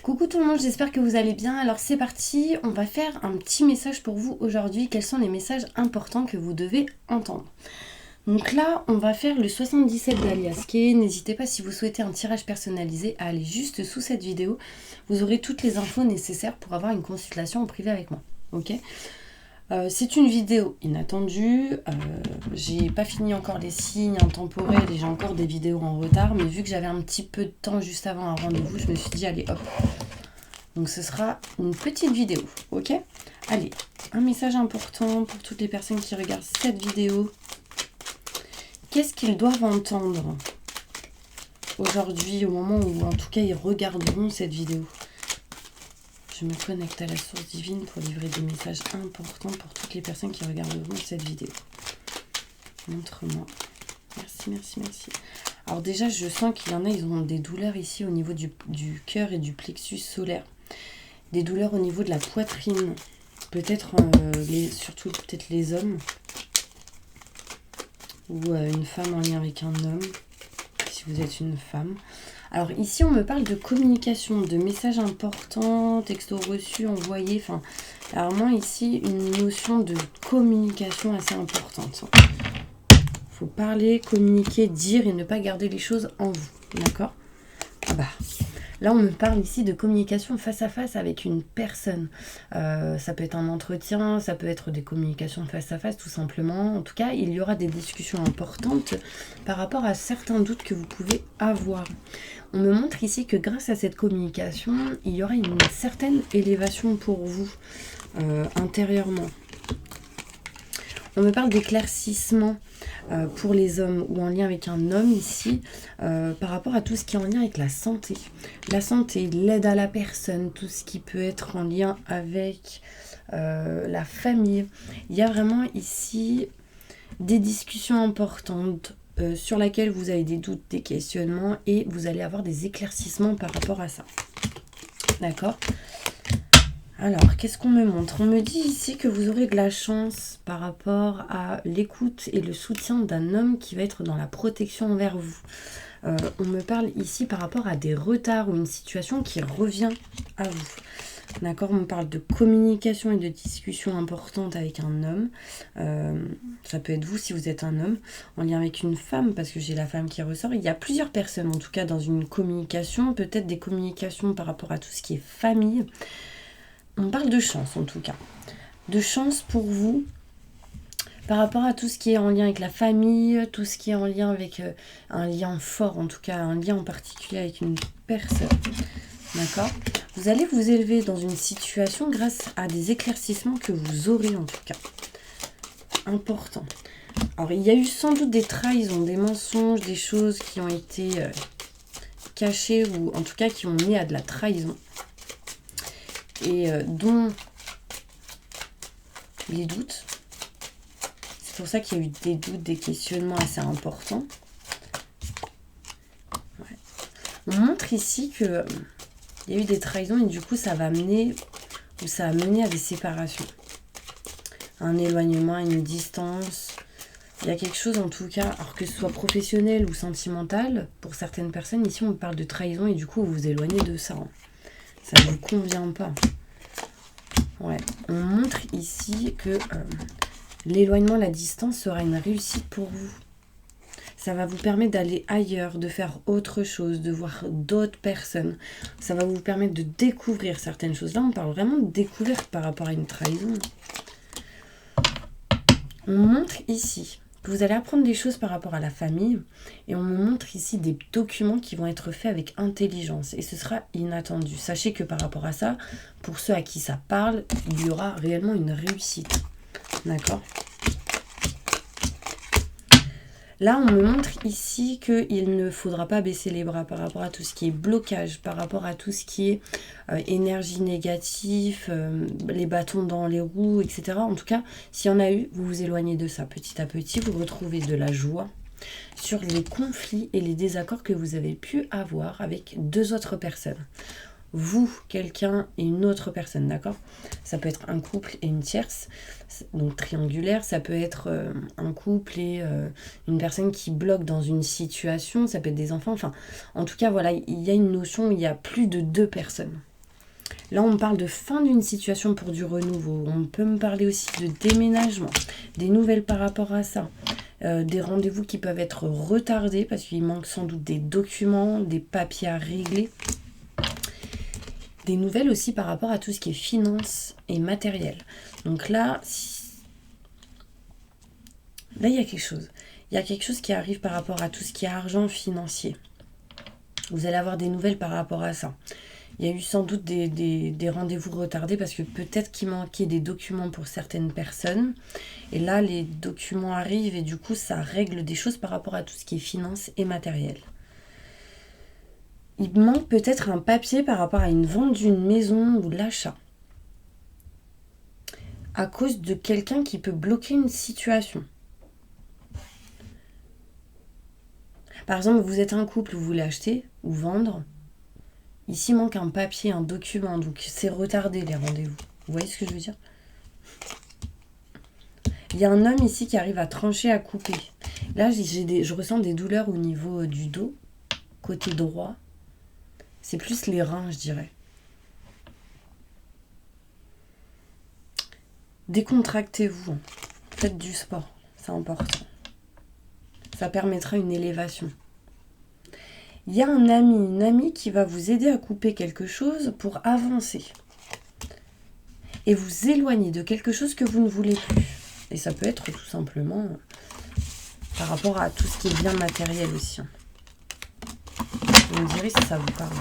Coucou tout le monde, j'espère que vous allez bien. Alors c'est parti, on va faire un petit message pour vous aujourd'hui. Quels sont les messages importants que vous devez entendre? Donc là, on va faire le 77 d'Aliaske. N'hésitez pas, si vous souhaitez un tirage personnalisé, à aller juste sous cette vidéo. Vous aurez toutes les infos nécessaires pour avoir une consultation en privé avec moi. Ok? C'est une vidéo inattendue, j'ai pas fini encore les signes intemporels et j'ai encore des vidéos en retard, mais vu que j'avais un petit peu de temps juste avant un rendez-vous, je me suis dit allez hop, donc ce sera une petite vidéo, ok? Allez, un message important pour toutes les personnes qui regardent cette vidéo. Qu'est-ce qu'ils doivent entendre aujourd'hui, au moment où en tout cas ils regarderont cette vidéo? Je me connecte à la source divine pour livrer des messages importants pour toutes les personnes qui regarderont cette vidéo. Montre-moi. Merci, merci, merci. Alors déjà, je sens qu'il y en a, ils ont des douleurs ici au niveau du cœur et du plexus solaire. Des douleurs au niveau de la poitrine. Peut-être, surtout peut-être les hommes. Ou une femme en lien avec un homme. Si vous êtes une femme. Alors ici, on me parle de communication, de messages importants, textos reçus, envoyés. Enfin, alors moi ici, une notion de communication assez importante. Faut parler, communiquer, dire et ne pas garder les choses en vous. D'accord? Ah bah, là, on me parle ici de communication face à face avec une personne. Ça peut être un entretien, ça peut être des communications face à face, tout simplement. En tout cas, il y aura des discussions importantes par rapport à certains doutes que vous pouvez avoir. On me montre ici que grâce à cette communication, il y aura une certaine élévation pour vous intérieurement. On me parle d'éclaircissement pour les hommes ou en lien avec un homme ici par rapport à tout ce qui est en lien avec la santé. La santé, l'aide à la personne, tout ce qui peut être en lien avec la famille. Il y a vraiment ici des discussions importantes sur lesquelles vous avez des doutes, des questionnements et vous allez avoir des éclaircissements par rapport à ça. D'accord ? Alors, qu'est-ce qu'on me montre? On me dit ici que vous aurez de la chance par rapport à l'écoute et le soutien d'un homme qui va être dans la protection envers vous. On me parle ici par rapport à des retards ou une situation qui revient à vous. D'accord, on me parle de communication et de discussion importante avec un homme. Ça peut être vous si vous êtes un homme, en lien avec une femme, parce que j'ai la femme qui ressort. Il y a plusieurs personnes, en tout cas, dans une communication, peut-être des communications par rapport à tout ce qui est famille. On parle de chance, en tout cas. De chance pour vous, par rapport à tout ce qui est en lien avec la famille, tout ce qui est en lien avec un lien fort, en tout cas, un lien en particulier avec une personne. D'accord ? Vous allez vous élever dans une situation grâce à des éclaircissements que vous aurez en tout cas. Important. Alors il y a eu sans doute des trahisons, des mensonges, des choses qui ont été cachées ou en tout cas qui ont mené à de la trahison. Et dont les doutes. C'est pour ça qu'il y a eu des doutes, des questionnements assez importants. Ouais. On montre ici que il y a eu des trahisons et du coup ça va mener ou ça a mené à des séparations. Un éloignement, une distance. Il y a quelque chose en tout cas, alors que ce soit professionnel ou sentimental, pour certaines personnes, ici on parle de trahison et du coup vous vous éloignez de ça. Ça ne vous convient pas. Ouais. On montre ici que l'éloignement, la distance sera une réussite pour vous. Ça va vous permettre d'aller ailleurs, de faire autre chose, de voir d'autres personnes. Ça va vous permettre de découvrir certaines choses. Là, on parle vraiment de découverte par rapport à une trahison. On montre ici que vous allez apprendre des choses par rapport à la famille. Et on me montre ici des documents qui vont être faits avec intelligence. Et ce sera inattendu. Sachez que par rapport à ça, pour ceux à qui ça parle, il y aura réellement une réussite. D'accord ? Là, on me montre ici qu'il ne faudra pas baisser les bras par rapport à tout ce qui est blocage, par rapport à tout ce qui est énergie négative, les bâtons dans les roues, etc. En tout cas, s'il y en a eu, vous vous éloignez de ça. Petit à petit, vous retrouvez de la joie sur les conflits et les désaccords que vous avez pu avoir avec deux autres personnes. Vous, quelqu'un et une autre personne, d'accord? Ça peut être un couple et une tierce, donc triangulaire. Ça peut être un couple et une personne qui bloque dans une situation. Ça peut être des enfants. Enfin, en tout cas, voilà, il y a une notion où il y a plus de deux personnes. Là, on parle de fin d'une situation pour du renouveau. On peut me parler aussi de déménagement, des nouvelles par rapport à ça. Des rendez-vous qui peuvent être retardés parce qu'il manque sans doute des documents, des papiers à régler. Des nouvelles aussi par rapport à tout ce qui est finance et matériel. Donc là, il y a quelque chose. Il y a quelque chose qui arrive par rapport à tout ce qui est argent financier. Vous allez avoir des nouvelles par rapport à ça. Il y a eu sans doute des rendez-vous retardés parce que peut-être qu'il manquait des documents pour certaines personnes. Et là, les documents arrivent et du coup, ça règle des choses par rapport à tout ce qui est finance et matériel. Il manque peut-être un papier par rapport à une vente d'une maison ou l'achat. À cause de quelqu'un qui peut bloquer une situation. Par exemple, vous êtes un couple, vous voulez acheter ou vendre. Ici, il manque un papier, un document, donc c'est retardé les rendez-vous. Vous voyez ce que je veux dire? Il y a un homme ici qui arrive à trancher, à couper. Là, je ressens des douleurs au niveau du dos, côté droit. C'est plus les reins, je dirais. Décontractez-vous. Faites du sport, c'est important. Ça permettra une élévation. Il y a un ami, une amie qui va vous aider à couper quelque chose pour avancer. Et vous éloigner de quelque chose que vous ne voulez plus. Et ça peut être tout simplement par rapport à tout ce qui est bien matériel aussi. Vous me direz si ça vous parle.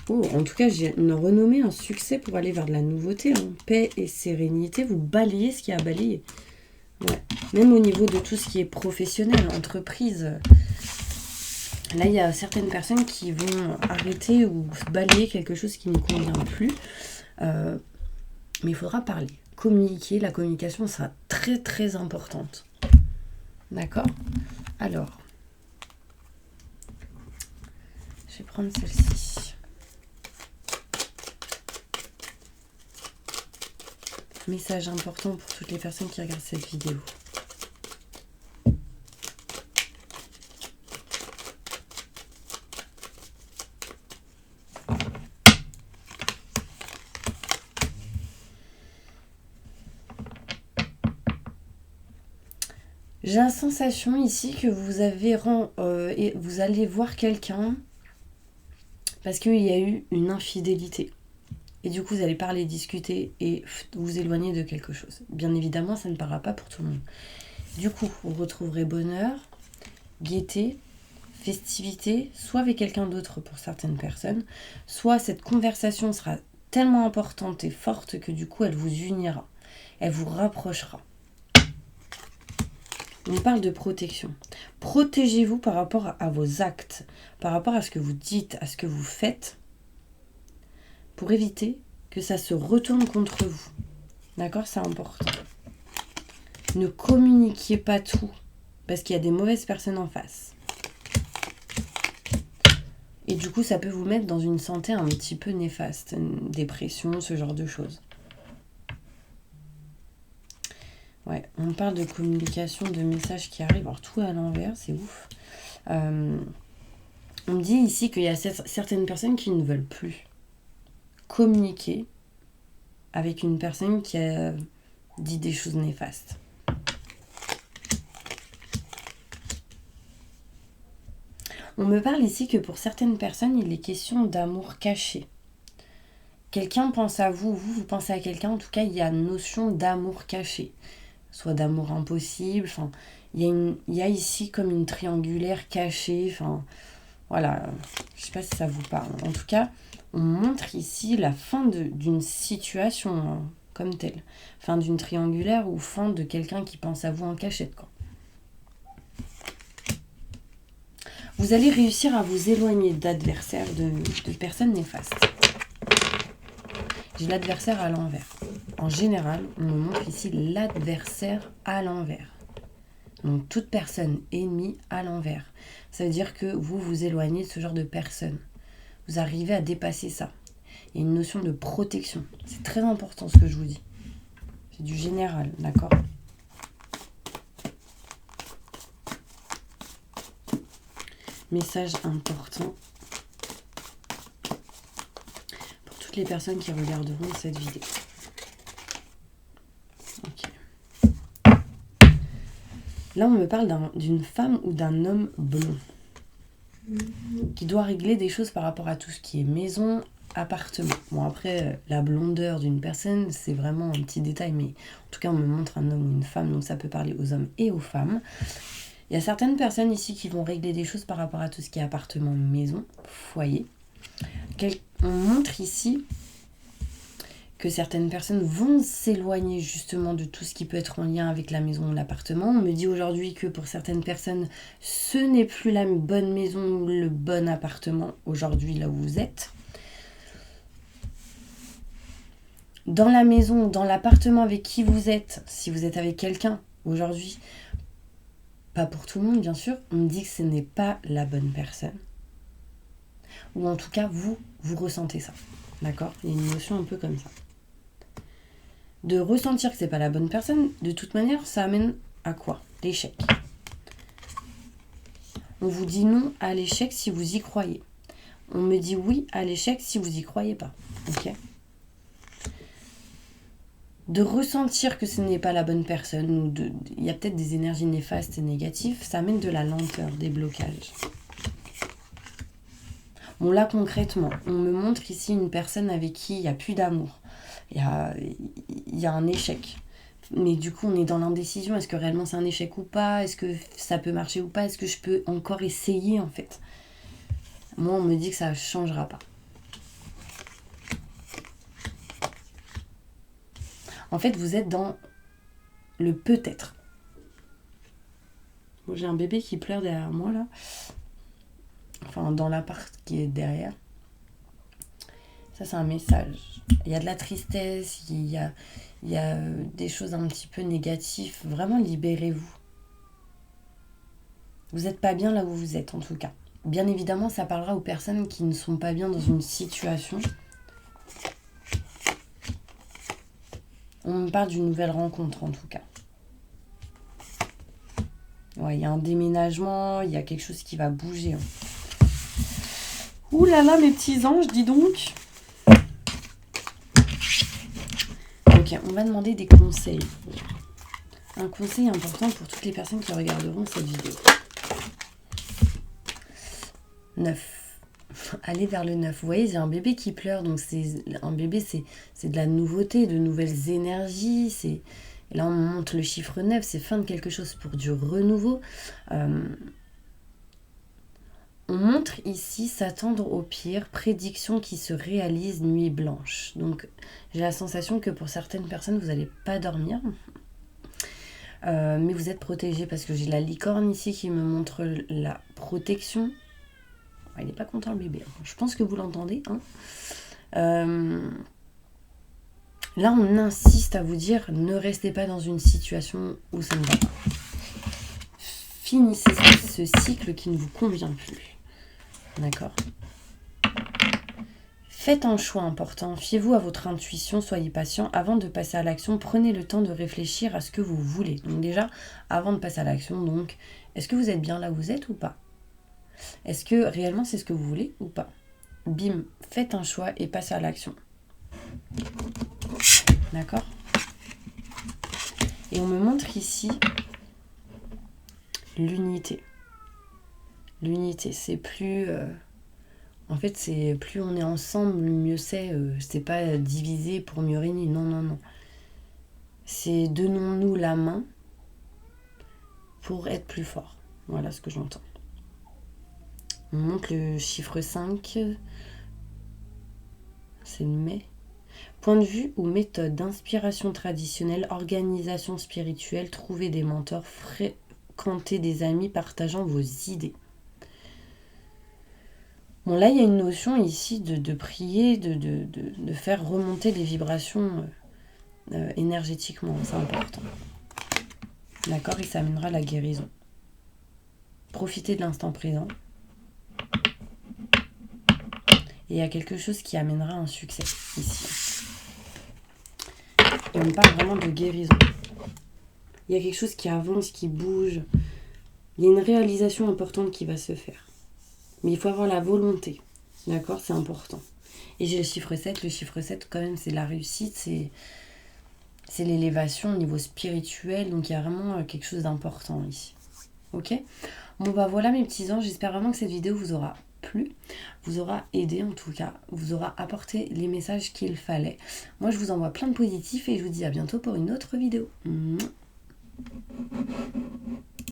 Oh, en tout cas, j'ai renommé un succès pour aller vers de la nouveauté. Paix et sérénité, vous balayez ce qui a balayé. Ouais. Même au niveau de tout ce qui est professionnel, entreprise. Là, il y a certaines personnes qui vont arrêter ou balayer quelque chose qui ne convient plus. Mais il faudra parler. Communiquer, la communication sera très très importante. D'accord? Alors, je vais prendre celle-ci. Message important pour toutes les personnes qui regardent cette vidéo. J'ai la sensation ici que vous allez voir quelqu'un parce qu'il y a eu une infidélité. Et du coup, vous allez parler, discuter et vous éloigner de quelque chose. Bien évidemment, ça ne parlera pas pour tout le monde. Du coup, vous retrouverez bonheur, gaieté, festivité, soit avec quelqu'un d'autre pour certaines personnes, soit cette conversation sera tellement importante et forte que du coup, elle vous unira, elle vous rapprochera. On parle de protection. Protégez-vous par rapport à vos actes, par rapport à ce que vous dites, à ce que vous faites, pour éviter que ça se retourne contre vous. D'accord? C'est important. Ne communiquiez pas tout, parce qu'il y a des mauvaises personnes en face. Et du coup, ça peut vous mettre dans une santé un petit peu néfaste, une dépression, ce genre de choses. Ouais, on parle de communication, de messages qui arrivent, alors tout à l'envers, c'est ouf. On me dit ici qu'il y a certaines personnes qui ne veulent plus communiquer avec une personne qui a dit des choses néfastes. On me parle ici que pour certaines personnes, il est question d'amour caché. Quelqu'un pense à vous, vous pensez à quelqu'un, en tout cas, il y a une notion d'amour caché. Soit d'amour impossible, enfin, il y a ici comme une triangulaire cachée, enfin, voilà, je sais pas si ça vous parle. En tout cas, on montre ici la fin d'une situation comme telle. Fin d'une triangulaire ou fin de quelqu'un qui pense à vous en cachette, quoi. Vous allez réussir à vous éloigner d'adversaires, de personnes néfastes. J'ai l'adversaire à l'envers. En général, on me montre ici l'adversaire à l'envers. Donc, toute personne ennemie à l'envers. Ça veut dire que vous vous éloignez de ce genre de personnes. Vous arrivez à dépasser ça. Il y a une notion de protection. C'est très important ce que je vous dis. C'est du général, d'accord ? Message important. toutes les personnes qui regarderont cette vidéo. Ok. Là, on me parle d'une femme ou d'un homme blond qui doit régler des choses par rapport à tout ce qui est maison, appartement. Bon, après, la blondeur d'une personne, c'est vraiment un petit détail, mais en tout cas, on me montre un homme ou une femme, donc ça peut parler aux hommes et aux femmes. Il y a certaines personnes ici qui vont régler des choses par rapport à tout ce qui est appartement, maison, foyer. On montre ici que certaines personnes vont s'éloigner justement de tout ce qui peut être en lien avec la maison ou l'appartement. On me dit aujourd'hui que pour certaines personnes, ce n'est plus la bonne maison ou le bon appartement aujourd'hui là où vous êtes. Dans la maison, dans l'appartement avec qui vous êtes, si vous êtes avec quelqu'un aujourd'hui, pas pour tout le monde bien sûr, on me dit que ce n'est pas la bonne personne. Ou en tout cas, vous ressentez ça. D'accord ? Il y a une notion un peu comme ça. De ressentir que c'est pas la bonne personne, de toute manière, ça amène à quoi ? L'échec. On vous dit non à l'échec si vous y croyez. On me dit oui à l'échec si vous y croyez pas. Ok ? De ressentir que ce n'est pas la bonne personne, ou il y a peut-être des énergies néfastes et négatives, ça amène de la lenteur, des blocages. Bon, là, concrètement, on me montre ici une personne avec qui il n'y a plus d'amour. Il y a un échec. Mais du coup, on est dans l'indécision. Est-ce que réellement c'est un échec ou pas ? Est-ce que ça peut marcher ou pas ? Est-ce que je peux encore essayer, en fait ? Moi, on me dit que ça ne changera pas. En fait, vous êtes dans le peut-être. Bon, j'ai un bébé qui pleure derrière moi, là. Enfin, dans l'appart qui est derrière. Ça, c'est un message. Il y a de la tristesse, il y a des choses un petit peu négatives. Vraiment, libérez-vous. Vous n'êtes pas bien là où vous êtes, en tout cas. Bien évidemment, ça parlera aux personnes qui ne sont pas bien dans une situation. On me parle d'une nouvelle rencontre, en tout cas. Ouais, il y a un déménagement, il y a quelque chose qui va bouger. Ouh là là, mes petits anges, dis donc. Ok, on va demander des conseils. Un conseil important pour toutes les personnes qui regarderont cette vidéo. 9. Allez vers le 9. Vous voyez, j'ai un bébé qui pleure, donc un bébé, c'est de la nouveauté, de nouvelles énergies. Et là, on monte le chiffre 9, c'est fin de quelque chose pour du renouveau. On montre ici s'attendre au pire, prédiction qui se réalise, nuit blanche. Donc, j'ai la sensation que pour certaines personnes, vous n'allez pas dormir. Mais vous êtes protégés parce que j'ai la licorne ici qui me montre la protection. Il n'est pas content le bébé. Je pense que vous l'entendez. Là, on insiste à vous dire ne restez pas dans une situation où ça ne va pas. Finissez ce cycle qui ne vous convient plus. D'accord ? Faites un choix important. Fiez-vous à votre intuition. Soyez patient. Avant de passer à l'action, prenez le temps de réfléchir à ce que vous voulez. Donc déjà, avant de passer à l'action, donc, est-ce que vous êtes bien là où vous êtes ou pas ? Est-ce que réellement c'est ce que vous voulez ou pas ? Bim, faites un choix et passez à l'action. D'accord ? Et on me montre ici l'unité. L'unité, c'est plus... en fait, c'est plus on est ensemble, mieux c'est. C'est pas divisé pour mieux régner. Non, non, non. C'est donnons-nous la main pour être plus fort. Voilà ce que j'entends. On montre le chiffre 5. C'est le mai. Point de vue ou méthode d'inspiration traditionnelle, organisation spirituelle, trouver des mentors, fréquenter des amis partageant vos idées. Bon, là, il y a une notion ici de prier, de faire remonter les vibrations énergétiquement. C'est important. D'accord ? Et ça amènera la guérison. Profitez de l'instant présent. Et il y a quelque chose qui amènera un succès ici. Et on parle vraiment de guérison. Il y a quelque chose qui avance, qui bouge. Il y a une réalisation importante qui va se faire. Mais il faut avoir la volonté. D'accord ? C'est important. Et j'ai le chiffre 7. Le chiffre 7, quand même, c'est la réussite, c'est l'élévation au niveau spirituel. Donc, il y a vraiment quelque chose d'important ici. Ok? Bon, bah voilà mes petits anges. J'espère vraiment que cette vidéo vous aura plu, vous aura aidé en tout cas, vous aura apporté les messages qu'il fallait. Moi, je vous envoie plein de positifs et je vous dis à bientôt pour une autre vidéo.